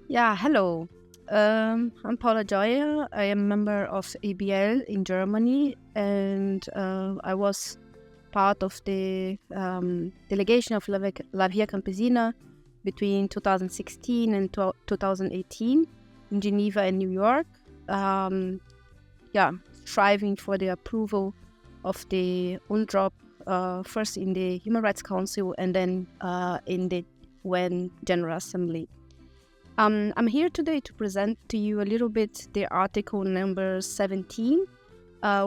Yeah, hello. I'm Paola Gioia. I am a member of ABL in Germany, and I was part of the delegation of La Via Campesina between 2016 and 2018 in Geneva and New York. Um, yeah, striving for the approval of the UNDROP, first in the Human Rights Council and then in the UN General Assembly. I'm here today to present to you a little bit the article number 17,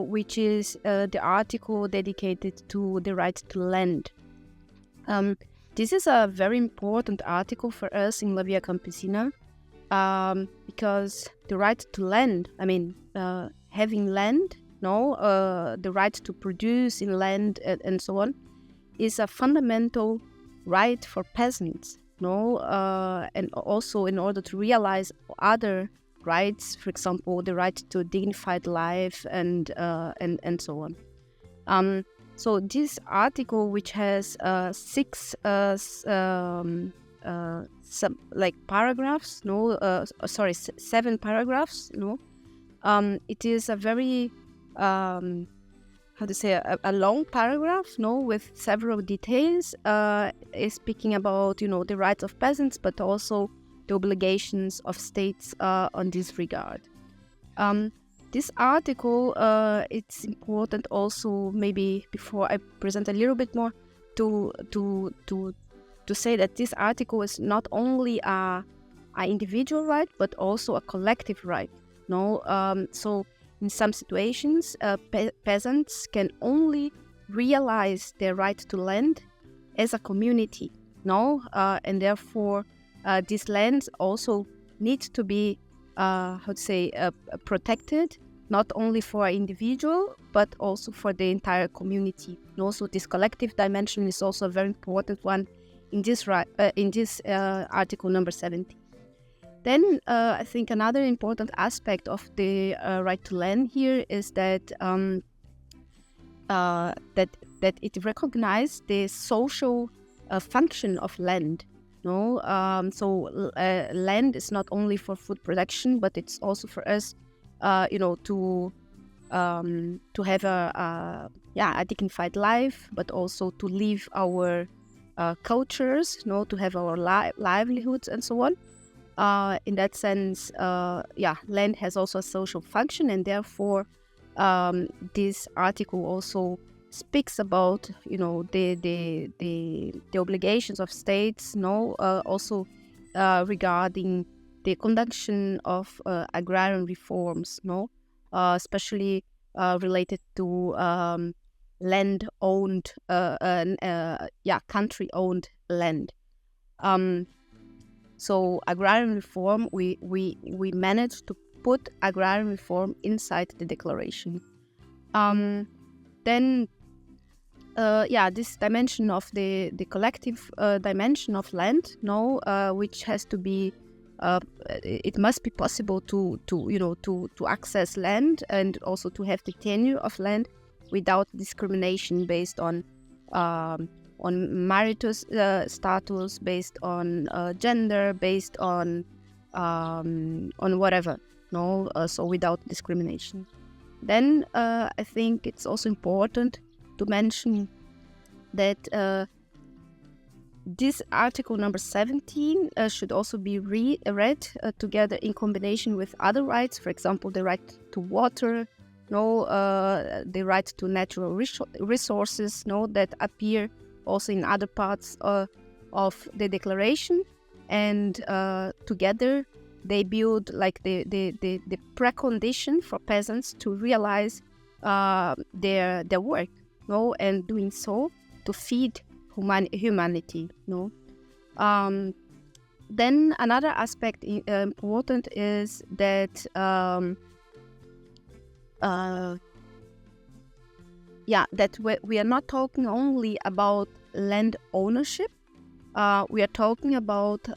which is the article dedicated to the right to land. This is a very important article for us in La Via Campesina because the right to land, having land, the right to produce in land and so on, is a fundamental right for peasants. And also in order to realize other rights, for example, the right to a dignified life and so on. So this article, which has six paragraphs, seven paragraphs. It is a very a long paragraph, with several details, is speaking about, the rights of peasants, but also the obligations of states on this regard. This article, it's important also, maybe before I present a little bit more, to say that this article is not only a individual right, but also a collective right. So in some situations, peasants can only realize their right to land as a community, and therefore this land also needs to be, protected, not only for an individual, but also for the entire community. So this collective dimension is also a very important one in this article number 70. Then I think another important aspect of the right to land here is that that it recognizes the social function of land. Land is not only for food production, but it's also for us, to have a dignified life, but also to live our cultures, to have our livelihoods and so on. In that sense, land has also a social function, and therefore this article also speaks about, the obligations of states, also regarding the conduction of agrarian reforms, especially related to land-owned, country-owned land. So agrarian reform, we managed to put agrarian reform inside the declaration. Then, this dimension of the collective dimension of land, which has to be, it must be possible to access land and also to have the tenure of land without discrimination based on marital status, based on gender, based on whatever, so without discrimination. Then I think it's also important to mention that this article number 17 should also be read together in combination with other rights, for example, the right to water, the right to natural resources, that appear also in other parts of the declaration, and together they build like the precondition for peasants to realize their work, and doing so to feed humanity. Then another aspect important is that that we are not talking only about land ownership. We are talking about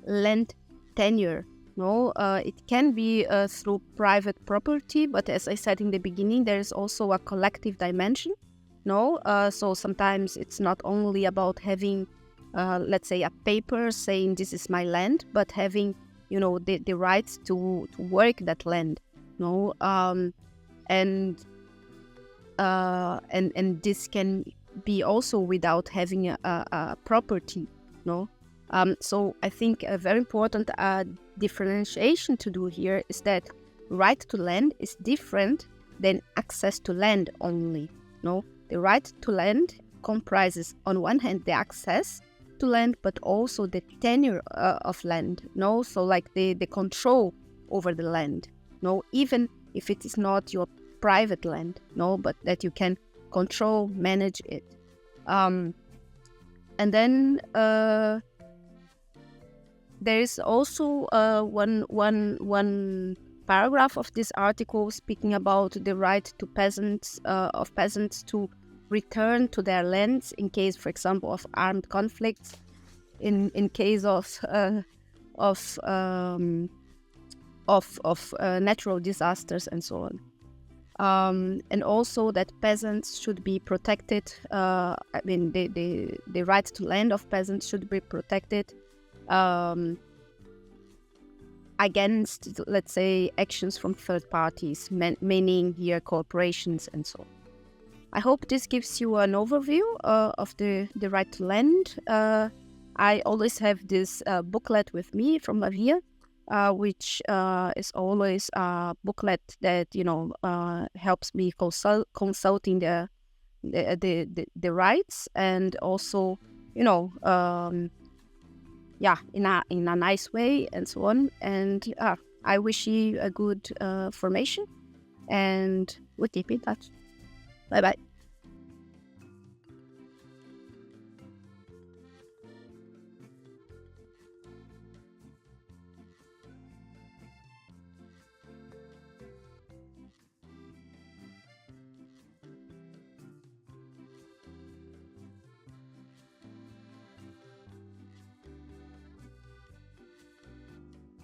land tenure. It can be through private property, but as I said in the beginning, there is also a collective dimension. So sometimes it's not only about having, let's say, a paper saying this is my land, but having the right to work that land, and this can be also without having a property, so I think a very important differentiation to do here is that right to land is different than access to land only. The right to land comprises on one hand the access to land, but also the tenure of land, so like the control over the land, even if it is not your private land, but that you can control, manage it. And then there is also one paragraph of this article speaking about the right to peasants to return to their lands in case, for example, of armed conflicts, in case of natural disasters and so on. And also that peasants should be protected. The right to land of peasants should be protected against, let's say, actions from third parties, meaning here corporations and so on. I hope this gives you an overview of the right to land. I always have this booklet with me from Lavia, which is always a booklet that helps me consulting the rights, and also in a nice way and so on. And I wish you a good formation, and we'll keep in touch. Bye bye.